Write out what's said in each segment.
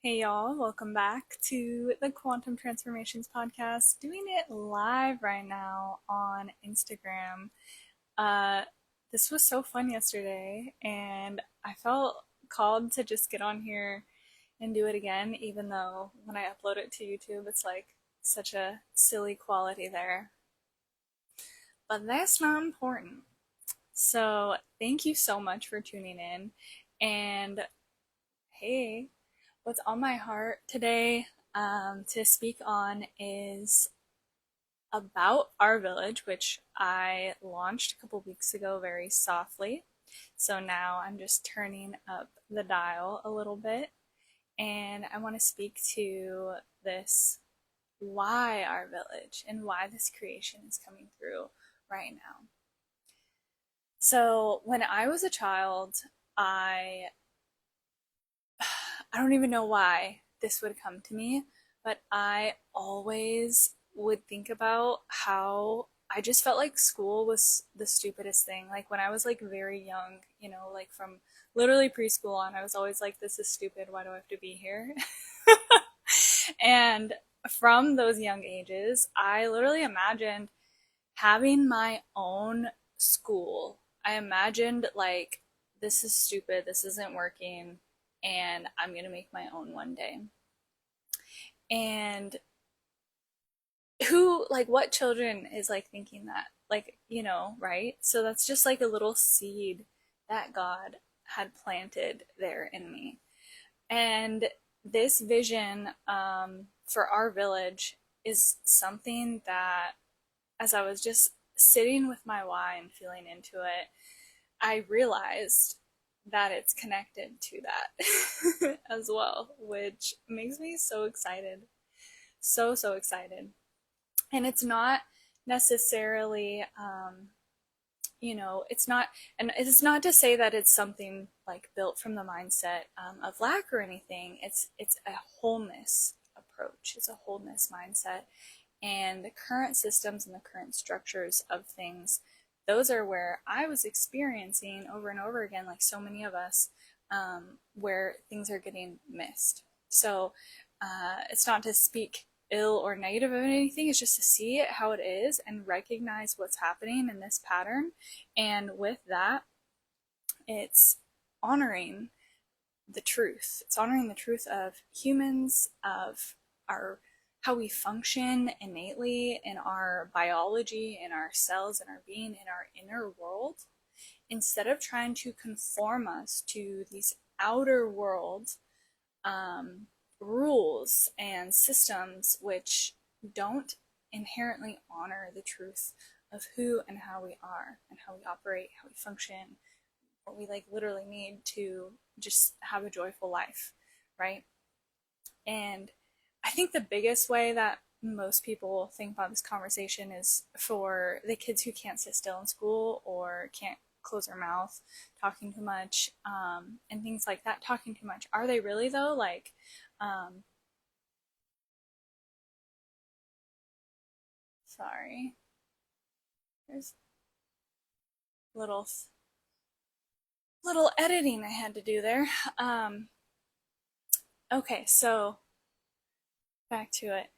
Hey y'all, welcome back to the Quantum Transformationz podcast. Doing it live right now on Instagram. Uh, this was so fun yesterday, and I felt called to just get on here and do it again, even though when I upload it to YouTube, it's like such a silly quality there. But that's not important. So, thank you so much for tuning in. And hey, what's on my heart today to speak on is about our village, which I launched a couple weeks ago very softly. So now I'm just turning up the dial a little bit, and I want to speak to this why our village and why this creation is coming through right now. So when I was a child, I I don't even know why this would come to me, but I always would think about how I just felt like school was the stupidest thing. Like when I was like very young, like from literally preschool on, I was always like, this is stupid. Why do I have to be here? And from those young ages, I literally imagined having my own school. I imagined like, this is stupid. This isn't working, and I'm going to make my own one day. And like, what children is like thinking that? Like, right? So that's just like a little seed that God had planted there in me. And this vision for our village is something that, as I was just sitting with my why and feeling into it, I realized that it's connected to that as well, which makes me so excited. So excited. And it's not necessarily, it's not to say that it's something like built from the mindset of lack or anything. It's a wholeness approach. It's a wholeness mindset. And the current systems and the current structures of things, those are where I was experiencing over and over again, like so many of us, where things are getting missed. So it's not to speak ill or negative of anything, it's just to see it how it is and recognize what's happening in this pattern. And with that, it's honoring the truth. It's honoring the truth of humans, of our how we function innately in our biology, in our cells, in our being, in our inner world, instead of trying to conform us to these outer world rules and systems which don't inherently honor the truth of who and how we are and how we operate, how we function, what we like literally need to just have a joyful life, right? And I think the biggest way that most people think about this conversation is for the kids who can't sit still in school or can't close their mouth, talking too much, and things like that. Talking too much. Are they really though? Like, sorry. There's little little editing I had to do there. Okay, so back to it.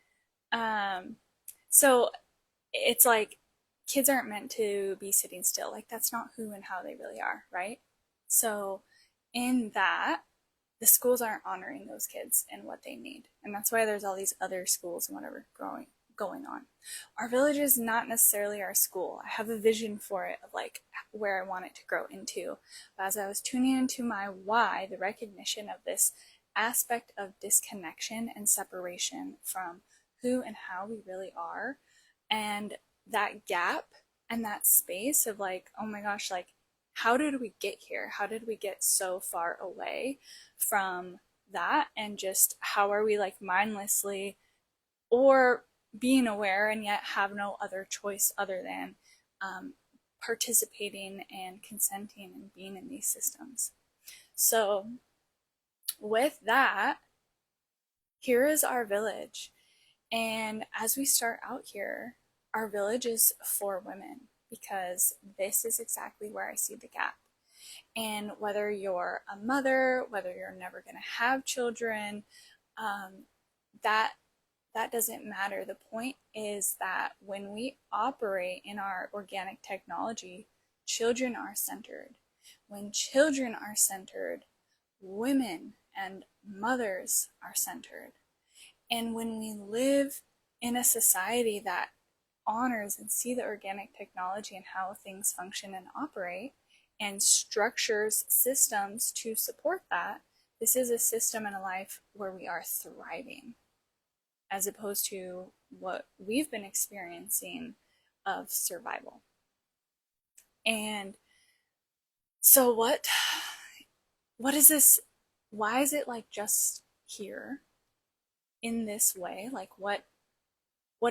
Um, so it's like kids aren't meant to be sitting still. Like that's not who and how they really are, right? So in that, the schools aren't honoring those kids and what they need. And that's why there's all these other schools and whatever going on. Our village is not necessarily our school. I have a vision for it of like where I want it to grow into. But as I was tuning into my why, the recognition of this aspect of disconnection and separation from who and how we really are, and that gap and that space of like, oh my gosh, like how did we get here? How did we get so far away from that? And just how are we like mindlessly or being aware and yet have no other choice other than participating and consenting and being in these systems? So with that, here is our village. And as we start out here, our village is for women because this is exactly where I see the gap. And whether you're a mother, whether you're never going to have children, that that doesn't matter. The point is that when we operate in our organic technology, children are centered. When children are centered, women and mothers are centered. And when we live in a society that honors and see the organic technology and how things function and operate and structures systems to support that, this is a system and a life where we are thriving, as opposed to what we've been experiencing of survival. And so what is this? Why is it like just here in this way? Like what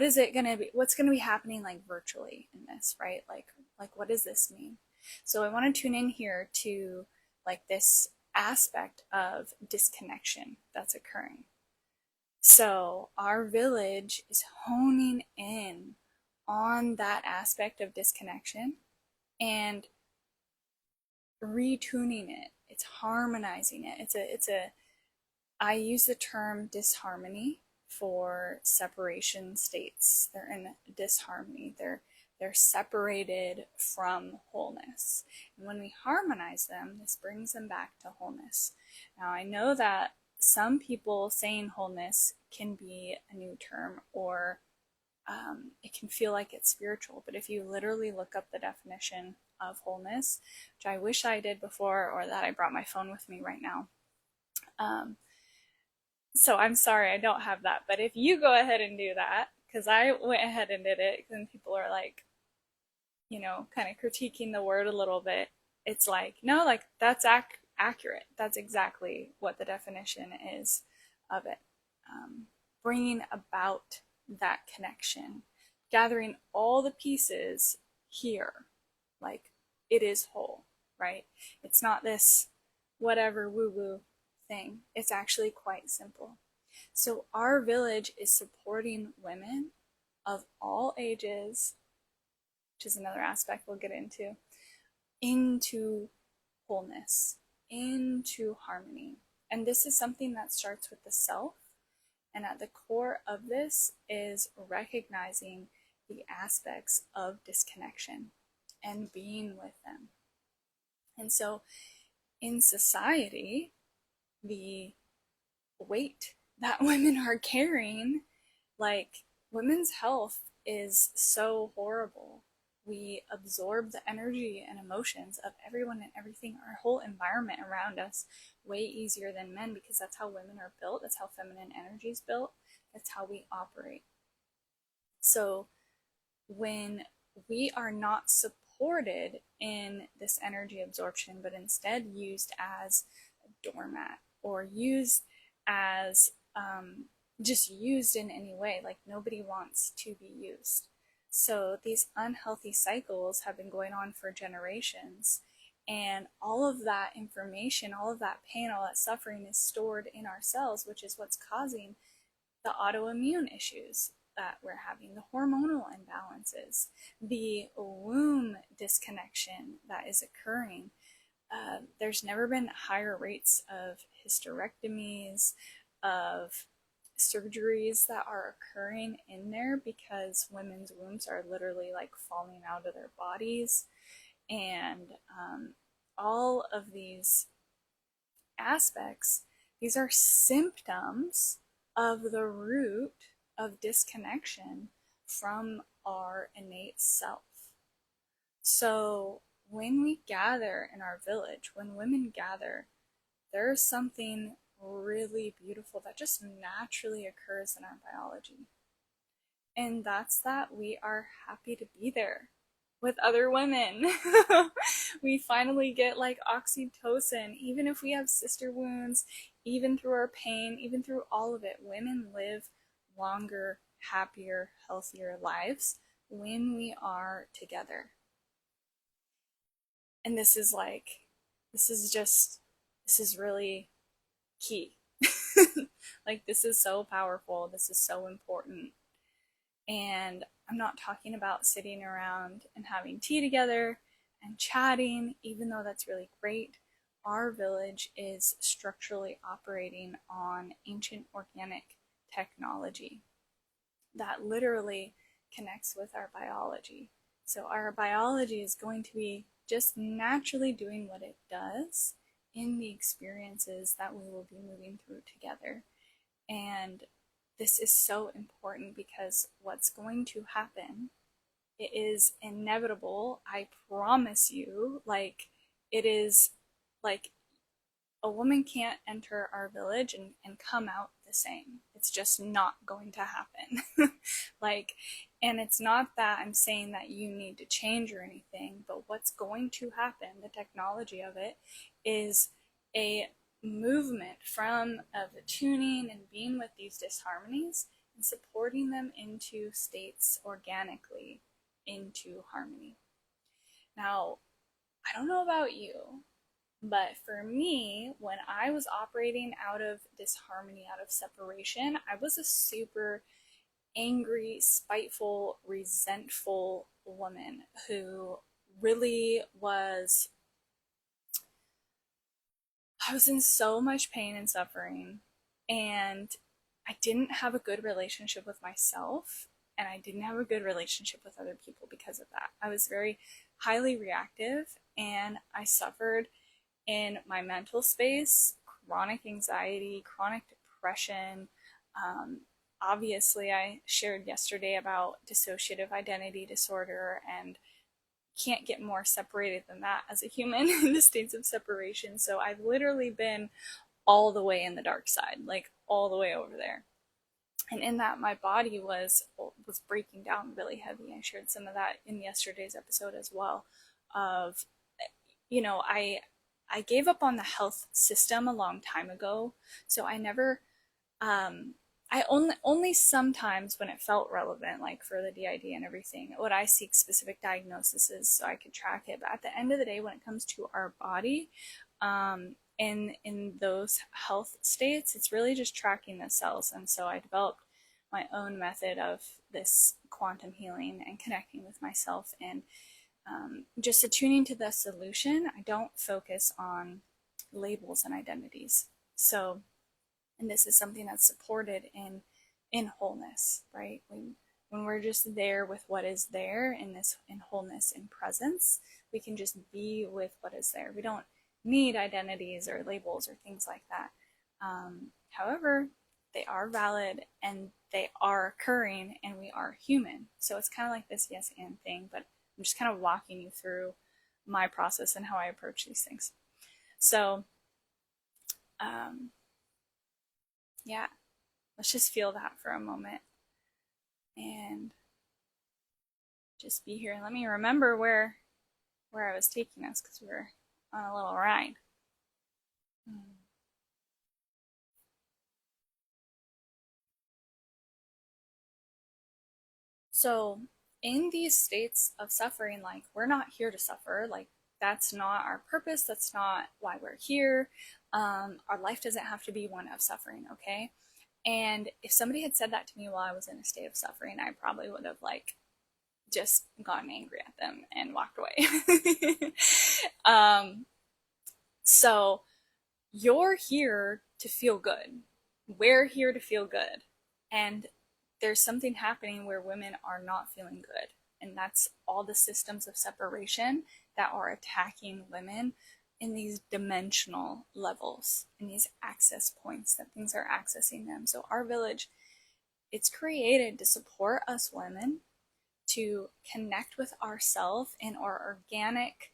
is it gonna be? What's gonna be happening like virtually in this, right? Like what does this mean? So I want to tune in here to like this aspect of disconnection that's occurring. So our village is honing in on that aspect of disconnection and retuning it. It's harmonizing it. I use the term disharmony for separation states. They're in disharmony. They're separated from wholeness. And when we harmonize them, this brings them back to wholeness. Now, I know that some people saying wholeness can be a new term, or it can feel like it's spiritual. But if you literally look up the definition of wholeness, which I wish I did before, or that I brought my phone with me right now. So I'm sorry I don't have that. But if you go ahead and do that, because I went ahead and did it, then people are like, kind of critiquing the word a little bit. It's like, no, like that's accurate. That's exactly what the definition is of it. Bringing about that connection, gathering all the pieces here, like it is whole, right? It's not this whatever woo-woo thing. It's actually quite simple. So our village is supporting women of all ages, which is another aspect we'll get into wholeness, into harmony. And this is something that starts with the self. And at the core of this is recognizing the aspects of disconnection and being with them. And so in society, the weight that women are carrying, like women's health is so horrible. We absorb the energy and emotions of everyone and everything, our whole environment around us, way easier than men, because that's how women are built. That's how feminine energy is built. That's how we operate. So when we are not supported in this energy absorption, but instead used as a doormat, or used as just used in any way, like nobody wants to be used. So these unhealthy cycles have been going on for generations, and all of that information, all of that pain, all that suffering is stored in our cells, which is what's causing the autoimmune issues that we're having, the hormonal imbalances, the womb disconnection that is occurring. There's never been higher rates of hysterectomies, of surgeries that are occurring in there, because women's wombs are literally like falling out of their bodies. And all of these aspects, these are symptoms of the root of disconnection from our innate self. So when we gather in our village, when women gather, there's something really beautiful that just naturally occurs in our biology. And that's that we are happy to be there with other women. We finally get like oxytocin, even if we have sister wounds, even through our pain, even through all of it. Women live longer, happier, healthier lives when we are together. And this is really key. Like, this is so powerful. This is so important. And I'm not talking about sitting around and having tea together and chatting, even though that's really great. our village is structurally operating on ancient organic technology that literally connects with our biology. So our biology is going to be just naturally doing what it does in the experiences that we will be moving through together. And this is so important because what's going to happen, it is inevitable, I promise you. Like, it is like a woman can't enter our village and come out the same. It's just not going to happen. Like, and it's not that I'm saying that you need to change or anything, but what's going to happen, the technology of it, is a movement from of tuning and being with these disharmonies and supporting them into states organically into harmony. Now, I don't know about you, but for me, when I was operating out of disharmony, out of separation, I was a super angry, spiteful, resentful woman who really was. I was in so much pain and suffering, and I didn't have a good relationship with myself, and I didn't have a good relationship with other people because of that. I was very highly reactive, and I suffered in my mental space, chronic anxiety, chronic depression. Obviously, I shared yesterday about dissociative identity disorder, and can't get more separated than that as a human in the states of separation. So I've literally been all the way in the dark side, like all the way over there. And in that, my body was breaking down really heavy. I shared some of that in yesterday's episode as well. Of, I gave up on the health system a long time ago, so I never I only sometimes when it felt relevant, like for the DID and everything, would I seek specific diagnoses so I could track it. But at the end of the day, when it comes to our body, in those health states, it's really just tracking the cells. And so I developed my own method of this quantum healing and connecting with myself and just attuning to the solution. I don't focus on labels and identities. So, and this is something that's supported in wholeness, right? When we're just there with what is there in wholeness, in presence, we can just be with what is there. We don't need identities or labels or things like that. However, they are valid and they are occurring, and we are human. So it's kind of like this yes and thing, but I'm just kind of walking you through my process and how I approach these things. So, yeah, let's just feel that for a moment and just be here. And let me remember where I was taking us, because we were on a little ride. So in these states of suffering, like, we're not here to suffer. Like, that's not our purpose. That's not why we're here. Our life doesn't have to be one of suffering, okay? And if somebody had said that to me while I was in a state of suffering, I probably would have like just gotten angry at them and walked away. So you're here to feel good. We're here to feel good. And there's something happening where women are not feeling good. And that's all the systems of separation that are attacking women in these dimensional levels, in these access points that things are accessing them. So our village, it's created to support us women to connect with ourself and our organic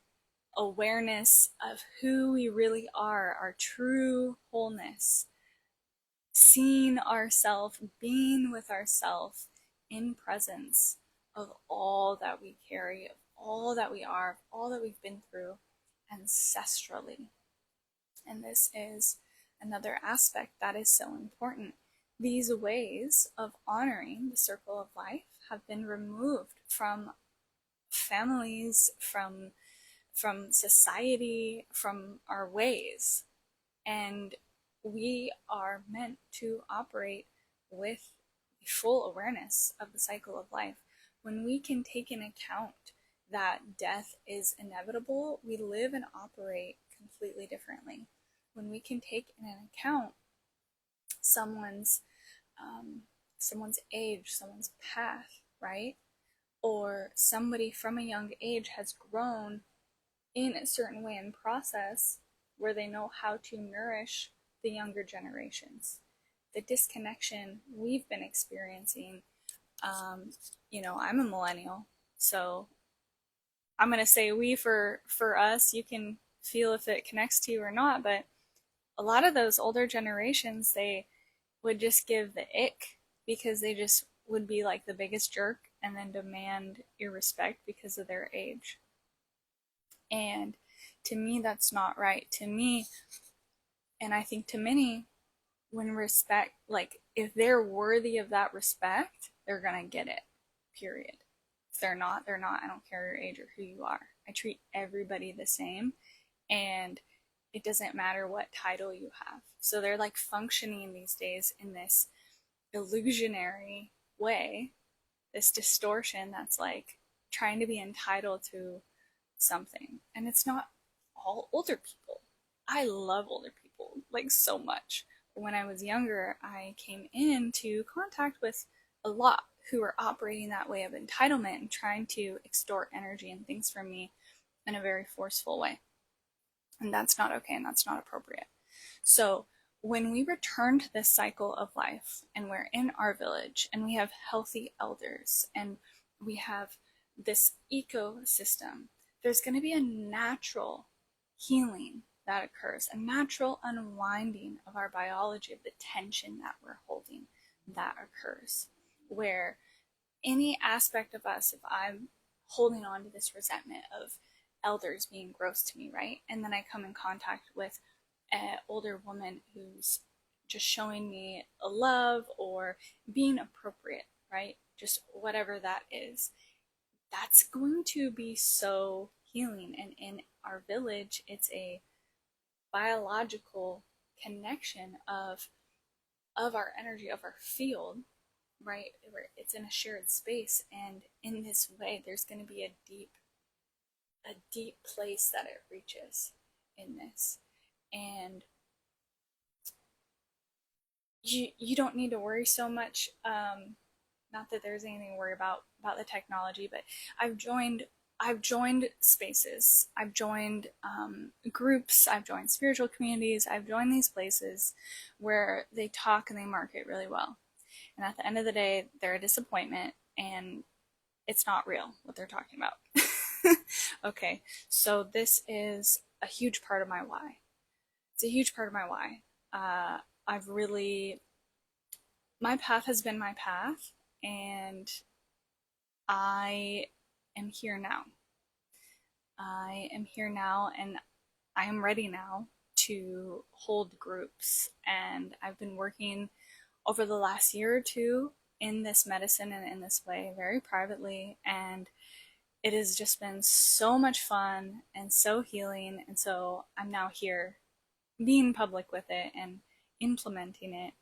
awareness of who we really are, our true wholeness, seeing ourself, being with ourself in presence of all that we carry, of all that we are, of all that we've been through ancestrally. And this is another aspect that is so important. These ways of honoring the circle of life have been removed from families, from society, from our ways. And we are meant to operate with full awareness of the cycle of life. When we can take into account that death is inevitable, we live and operate completely differently. When we can take in an account someone's someone's age, someone's path, right? Or somebody from a young age has grown in a certain way and process where they know how to nourish the younger generations. The disconnection we've been experiencing, I'm a millennial, so I'm gonna say we for us. You can feel if it connects to you or not, but a lot of those older generations, they would just give the ick because they just would be like the biggest jerk and then demand your respect because of their age. And to me, that's not right. To me, and I think to many, when respect, like if they're worthy of that respect, they're gonna get it, period. If they're not, they're not. I don't care your age or who you are. I treat everybody the same, and it doesn't matter what title you have. So they're like functioning these days in this illusionary way, this distortion that's like trying to be entitled to something. And it's not all older people. I love older people like so much. When I was younger, I came into contact with a lot who were operating that way of entitlement and trying to extort energy and things from me in a very forceful way. And that's not okay and that's not appropriate. So when we return to this cycle of life and we're in our village and we have healthy elders and we have this ecosystem, there's going to be a natural healing that occurs, a natural unwinding of our biology, of the tension that we're holding that occurs, where any aspect of us, if I'm holding on to this resentment of elders being gross to me, right? And then I come in contact with an older woman who's just showing me a love or being appropriate, right? Just whatever that is. That's going to be so healing. And in our village, it's a biological connection of our energy, of our field, right? Where it's in a shared space. And in this way, there's going to be a deep place that it reaches in this. And you don't need to worry so much. Not that there's anything to worry about the technology, but I've joined spaces, I've joined groups, I've joined spiritual communities, I've joined these places where they talk and they market really well. And at the end of the day, they're a disappointment and it's not real what they're talking about. Okay, so this is a huge part of my why. It's a huge part of my why. I've really, my path has been my path, and I am here now. I am here now, and I am ready now to hold groups. And I've been working over the last year or two in this medicine and in this way, very privately, and it has just been so much fun and so healing. And so I'm now here being public with it and implementing it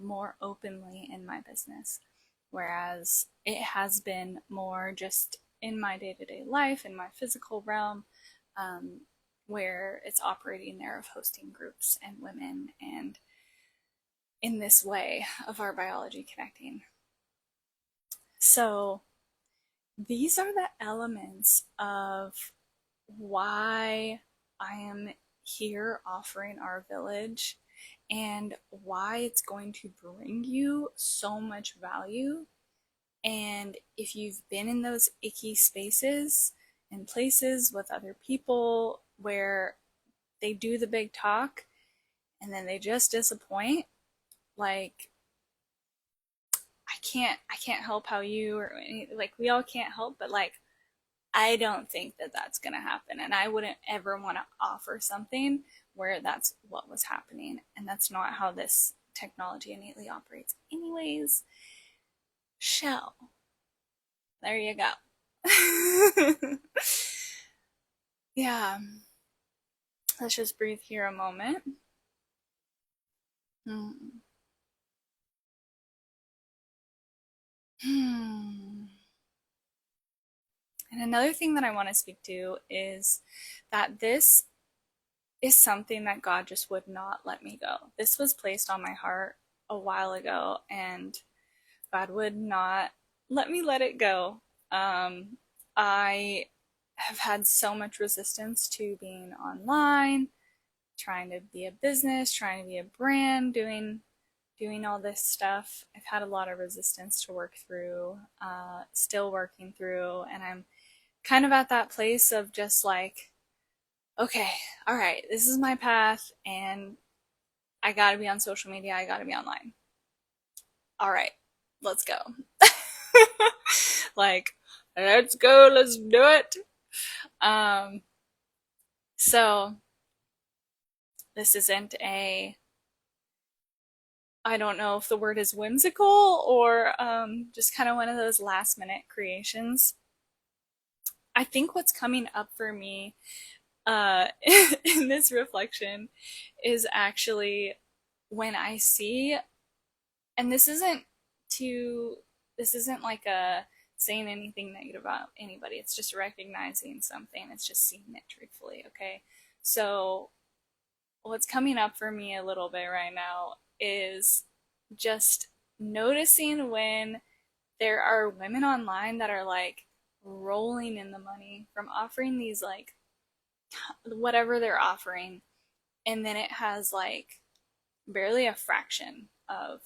more openly in my business, whereas it has been more just in my day-to-day life, in my physical realm, where it's operating there of hosting groups and women and in this way of our biology connecting. So these are the elements of why I am here offering our village and why it's going to bring you so much value. And if you've been in those icky spaces and places with other people where they do the big talk and then they just disappoint, like I can't help how you or like we all can't help, but like I don't think that that's going to happen. And I wouldn't ever want to offer something where that's what was happening. And that's not how this technology innately operates anyways. Shell. There you go. Yeah. Let's just breathe here a moment. Hmm. And another thing that I want to speak to is that this is something that God just would not let me go. This was placed on my heart a while ago, and God would not let me let it go. I have had so much resistance to being online, trying to be a business, trying to be a brand, doing all this stuff. I've had a lot of resistance to work through, still working through, and I'm kind of at that place of just like, okay, all right, this is my path, and I gotta be on social media, I gotta be online. All right, let's go. Like, let's go, let's do it. Um, so this isn't a, I don't know if the word is whimsical or just kind of one of those last minute creations. I think what's coming up for me in this reflection is actually when I see, and this isn't like a saying anything negative about anybody. It's just recognizing something. It's just seeing it truthfully, okay? So what's coming up for me a little bit right now is just noticing when there are women online that are like rolling in the money from offering these like whatever they're offering, and then it has like barely a fraction of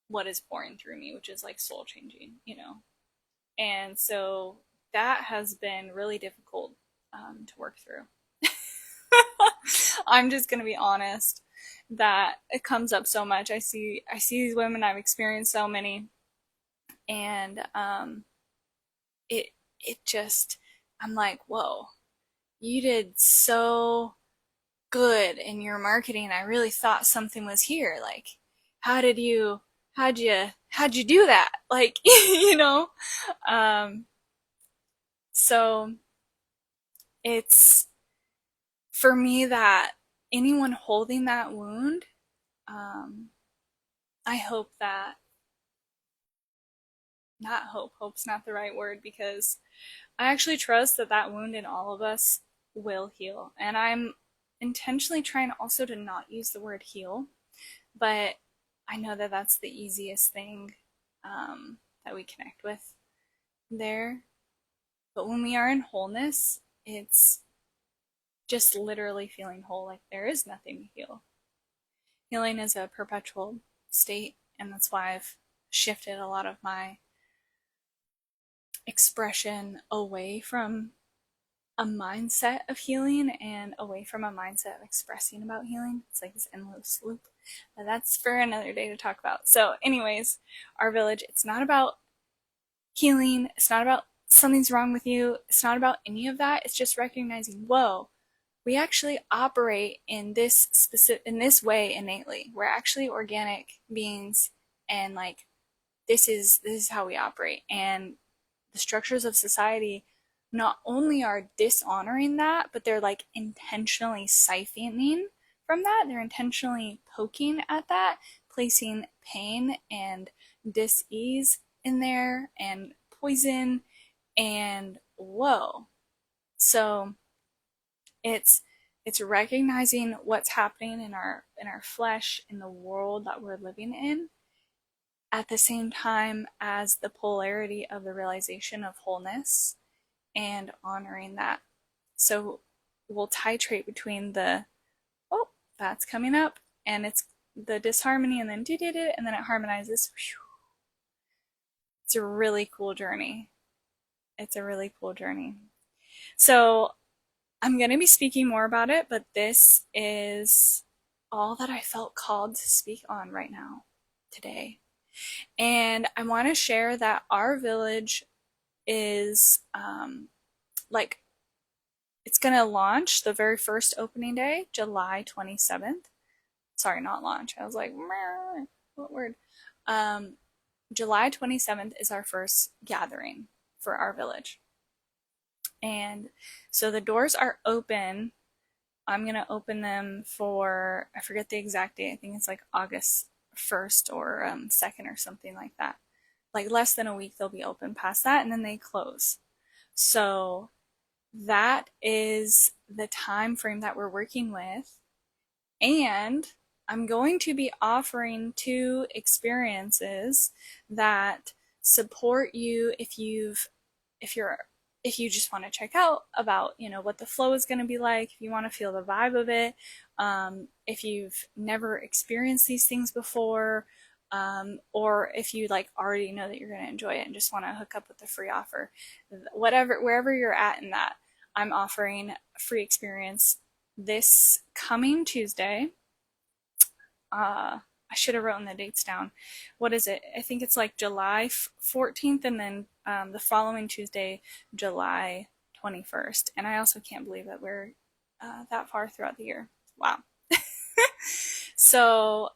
what is pouring through me, which is like soul changing, you know. And so that has been really difficult to work through. I'm just gonna be honest that it comes up so much. I see these women. I've experienced so many, and it it just, I'm like, whoa, you did so good in your marketing. I really thought something was here. Like, how did you how'd you do that? Like, you know? Um, so it's for me that anyone holding that wound, um, I hope that, not hope, hope's not the right word, because I actually trust that that wound in all of us will heal. And I'm intentionally trying also to not use the word heal, but I know that that's the easiest thing that we connect with there. But when we are in wholeness, it's just literally feeling whole, like there is nothing to heal. Healing is a perpetual state, and that's why I've shifted a lot of my expression away from a mindset of healing and away from a mindset of expressing about healing. It's like this endless loop. But that's for another day to talk about. So, anyways, our village, it's not about healing. It's not about something's wrong with you. It's not about any of that. It's just recognizing, whoa, we actually operate in this way innately. We're actually organic beings, and like this is how we operate. And the structures of society not only are dishonoring that, but they're like intentionally siphoning from that. They're intentionally poking at that, placing pain and dis-ease in there, and poison, and whoa. So it's recognizing what's happening in our flesh, in the world that we're living in, at the same time as the polarity of the realization of wholeness and honoring that. So we'll titrate between the, oh, that's coming up, and it's the disharmony, and then and then it harmonizes. It's a really cool journey. It's a really cool journey. So I'm going to be speaking more about it, but this is all that I felt called to speak on right now, today. And I want to share that our village is like, it's going to launch the very first opening day, July 27th. Sorry, not launch. I was like, what word? July 27th is our first gathering for our village. And so the doors are open. I'm going to open them for, I forget the exact date. I think it's like August 1st or 2nd or something like that. Like less than a week they'll be open past that, and then they close. So that is the time frame that we're working with. And I'm going to be offering 2 experiences that support you if you're if you just want to check out about what the flow is going to be like, if you want to feel the vibe of it, if you've never experienced these things before, or if you like already know that you're going to enjoy it and just want to hook up with the free offer. Whatever, wherever you're at in that, I'm offering a free experience this coming Tuesday. I should have written the dates down. What is it? I think it's like July 14th, and then the following Tuesday, July 21st. And I also can't believe that we're that far throughout the year. Wow. So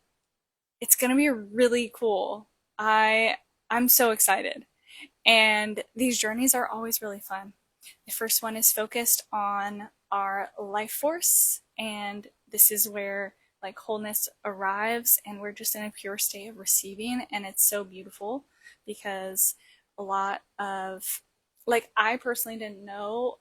it's gonna be really cool. I'm so excited. And these journeys are always really fun. The first one is focused on our life force, and this is where like wholeness arrives, and we're just in a pure state of receiving, and it's so beautiful because a lot of like I personally didn't know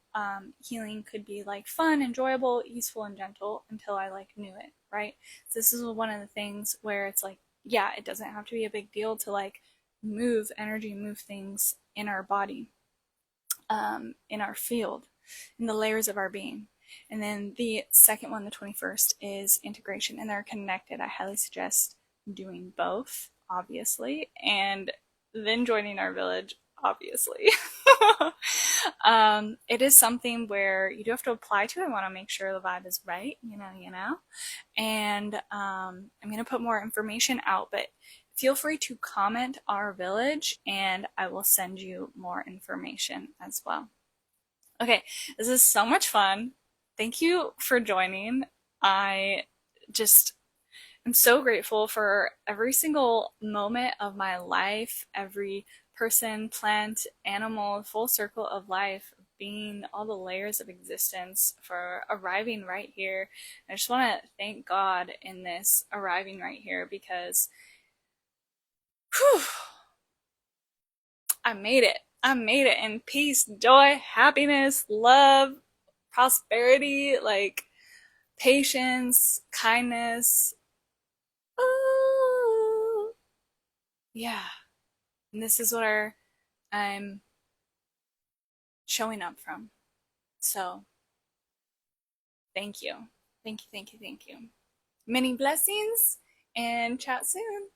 healing could be like fun, enjoyable, easeful, and gentle until I like knew it, right? So this is one of the things where it's like, yeah, it doesn't have to be a big deal to like move energy, move things in our body, in our field, in the layers of our being. And then the second one, the 21st, is integration, and they're connected. I highly suggest doing both, obviously, and then joining our village, obviously. It is something where you do have to apply to it. I want to make sure the vibe is right, And I'm going to put more information out, but feel free to comment our village and I will send you more information as well. Okay, this is so much fun. Thank you for joining. I just am so grateful for every single moment of my life, every person, plant, animal, full circle of life, being all the layers of existence for arriving right here. I just want to thank God in this arriving right here because whew, I made it. I made it in peace, joy, happiness, love, prosperity, like patience, kindness. Oh, yeah. And this is where I'm showing up from. So, thank you. Thank you, thank you, thank you. Many blessings and chat soon.